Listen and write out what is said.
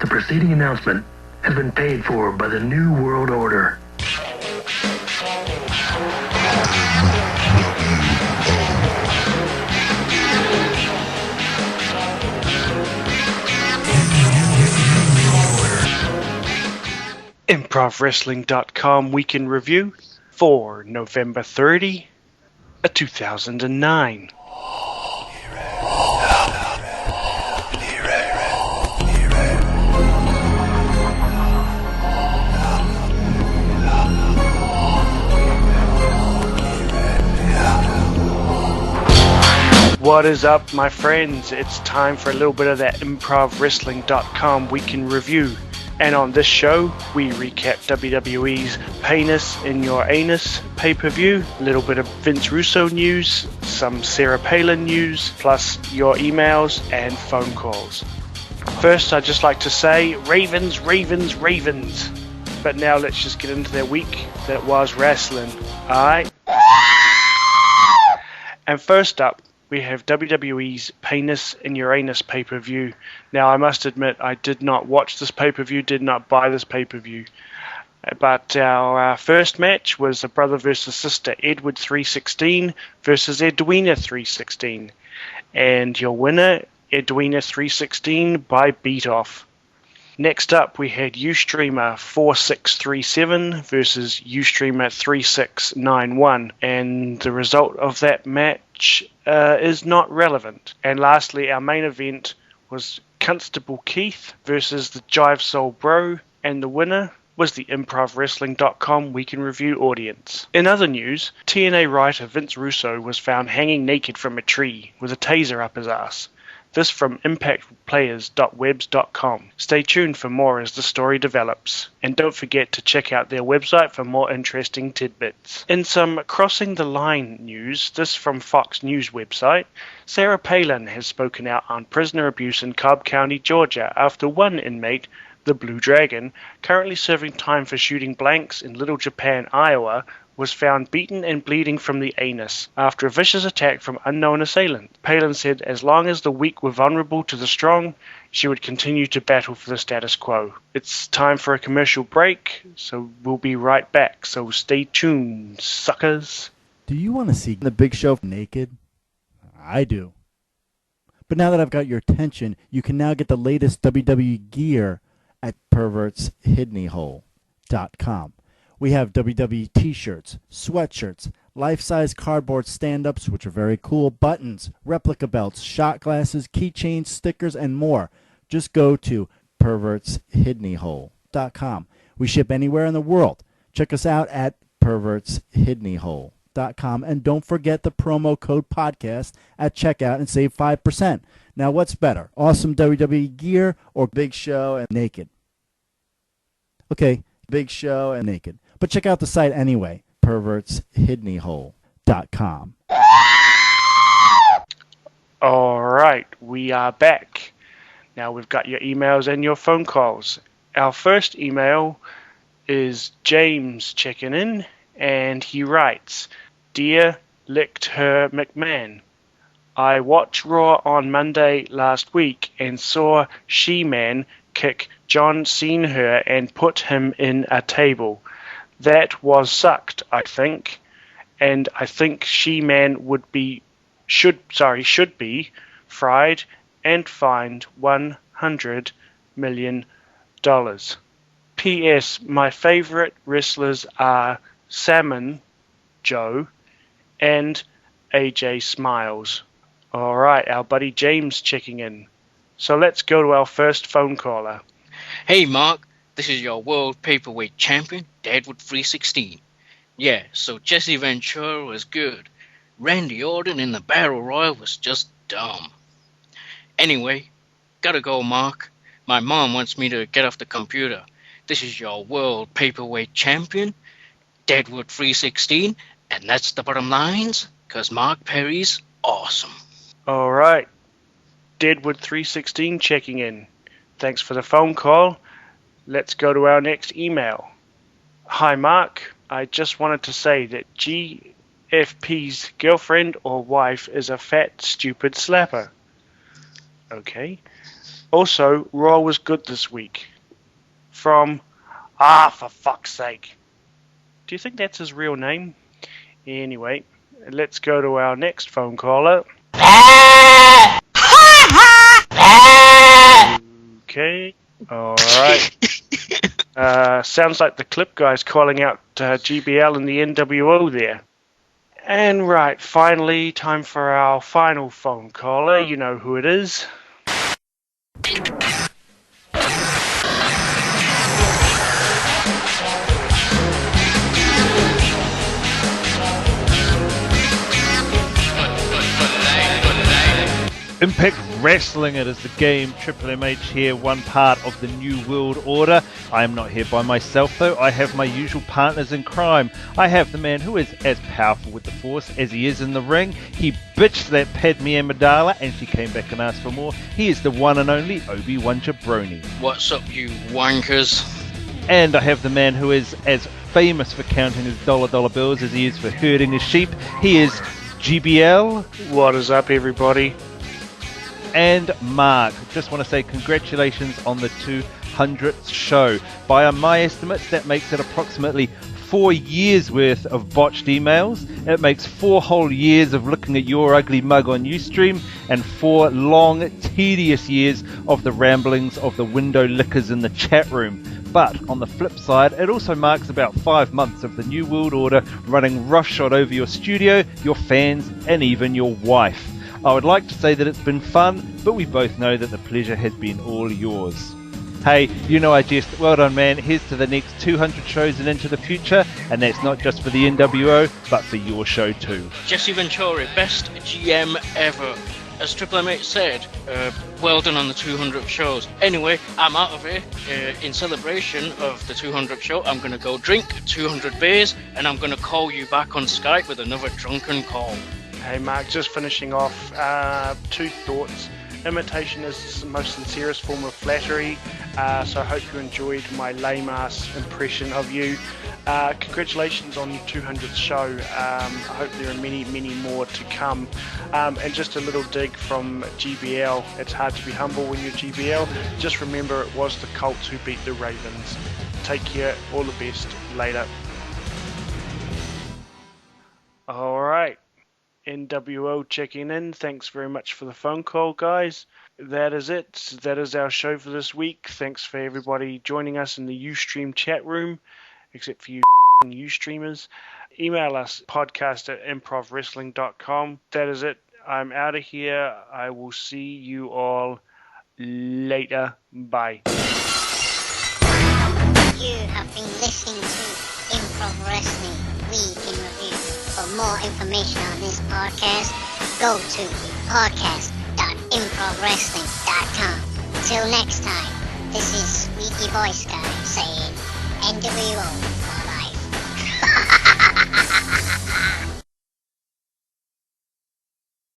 The preceding announcement has been paid for by the New World Order. ImprovWrestling.com Week in Review for November 30, 2009. What is up, my friends? It's time for a little bit of that ImprovWrestling.com Week in Review. And on this show, we recap WWE's Penis in Your Anus pay-per-view, a little bit of Vince Russo news, some Sarah Palin news, plus your emails and phone calls. First, I'd just like to say, Ravens, Ravens, Ravens. But now let's just get into their week that was wrestling, alright? And first up, we have WWE's Penis in Your Anus pay-per-view. Now, I must admit, I did not watch this pay-per-view, did not buy this pay-per-view. But our first match was a brother versus sister, Edward 316 versus Edwina 316. And your winner, Edwina 316 by beat-off. Next up, we had Ustreamer 4637 versus Ustreamer 3691. And the result of that match is not relevant. And lastly, our main event was Constable Keith versus the Jive Soul Bro, and the winner was the ImprovWrestling.com Week in Review audience. In other news, TNA writer Vince Russo was found hanging naked from a tree with a taser up his ass. This from impactplayers.webs.com. Stay tuned for more as the story develops. And don't forget to check out their website for more interesting tidbits. In some Crossing the Line news, this from Fox News website, Sarah Palin has spoken out on prisoner abuse in Cobb County, Georgia, after one inmate, the Blue Dragon, currently serving time for shooting blanks in Little Japan, Iowa, was found beaten and bleeding from the anus after a vicious attack from unknown assailant. Palin said as long as the weak were vulnerable to the strong, she would continue to battle for the status quo. It's time for a commercial break, so we'll be right back, so stay tuned, suckers. Do you want to see the Big Show naked? I do. But now that I've got your attention, you can now get the latest WWE gear at pervertshidneyhole.com. We have WWE t-shirts, sweatshirts, life-size cardboard stand-ups, which are very cool, buttons, replica belts, shot glasses, keychains, stickers, and more. Just go to pervertshidneyhole.com. We ship anywhere in the world. Check us out at pervertshidneyhole.com. And don't forget the promo code podcast at checkout and save 5%. Now, what's better, awesome WWE gear or Big Show and naked? Okay, Big Show and naked. But check out the site anyway, pervertshidneyhole.com. All right, we are back. Now we've got your emails and your phone calls. Our first email is James checking in, and he writes, Dear Licked Her McMahon, I watched Raw on Monday last week and saw She-Man kick John Cena and put him in a table. That was sucked, I think, and I think She-Man should be fried and fined $100 million. P.S. My favorite wrestlers are Salmon Joe and AJ Smiles. All right, our buddy James checking in. So let's go to our first phone caller. Hey, Mark. This is your World Paperweight Champion, Deadwood 316. Yeah, so Jesse Ventura was good. Randy Orton in the Battle Royal was just dumb. Anyway, gotta go, Mark. My mom wants me to get off the computer. This is your World Paperweight Champion, Deadwood 316, and that's the bottom lines, 'cause Mark Perry's awesome. All right. Deadwood 316 checking in. Thanks for the phone call. Let's go to our next email. Hi, Mark. I just wanted to say that GFP's girlfriend or wife is a fat, stupid slapper. Okay. Also, Raw was good this week. From, for fuck's sake. Do you think that's his real name? Anyway, let's go to our next phone caller. Okay, alright. Sounds like the clip guy's calling out GBL and the NWO there. And right, finally, time for our final phone caller. You know who it is. Impact Wrestling, it is the game. Triple MH here, one part of the New World Order. I am not here by myself though. I have my usual partners in crime. I have the man who is as powerful with the Force as he is in the ring. He bitched that Padme Amidala and she came back and asked for more. He is the one and only Obi-Wan Jabroni. What's up, you wankers? And I have the man who is as famous for counting his dollar bills as he is for herding his sheep. He is GBL. What is up, everybody? And Mark, just want to say congratulations on the 200th show. By my estimates, that makes it approximately 4 years worth of botched emails. It makes 4 whole years of looking at your ugly mug on Ustream, and 4 long, tedious years of the ramblings of the window lickers in the chat room. But on the flip side, it also marks about 5 months of the New World Order running roughshod over your studio, your fans, and even your wife. I would like to say that it's been fun, but we both know that the pleasure has been all yours. Hey, you know I jest. Well done, man. Here's to the next 200 shows and into the future, and that's not just for the NWO, but for your show too. Jesse Ventura, best GM ever. As Triple MH said, well done on the 200th shows. Anyway, I'm out of here. In celebration of the 200th show, I'm going to go drink 200 beers, and I'm going to call you back on Skype with another drunken call. Hey Mark, just finishing off, 2 thoughts. Imitation is the most sincerest form of flattery, so I hope you enjoyed my lame-ass impression of you. Congratulations on your 200th show. I hope there are many, many more to come. And just a little dig from GBL. It's hard to be humble when you're GBL. Just remember it was the Colts who beat the Ravens. Take care, all the best, later. Alright. NWO checking in. Thanks very much for the phone call, guys. That is it. That is our show for this week. Thanks for everybody joining us in the Ustream chat room, except for you Ustreamers. Email us, podcast@improvwrestling.com. That is it. I'm out of here. I will see you all later. Bye. You have been listening to Improv Wrestling Week in Review. For more information on this podcast, go to podcast.improvwrestling.com. Till next time, this is Squeaky Voice Guy saying NWO.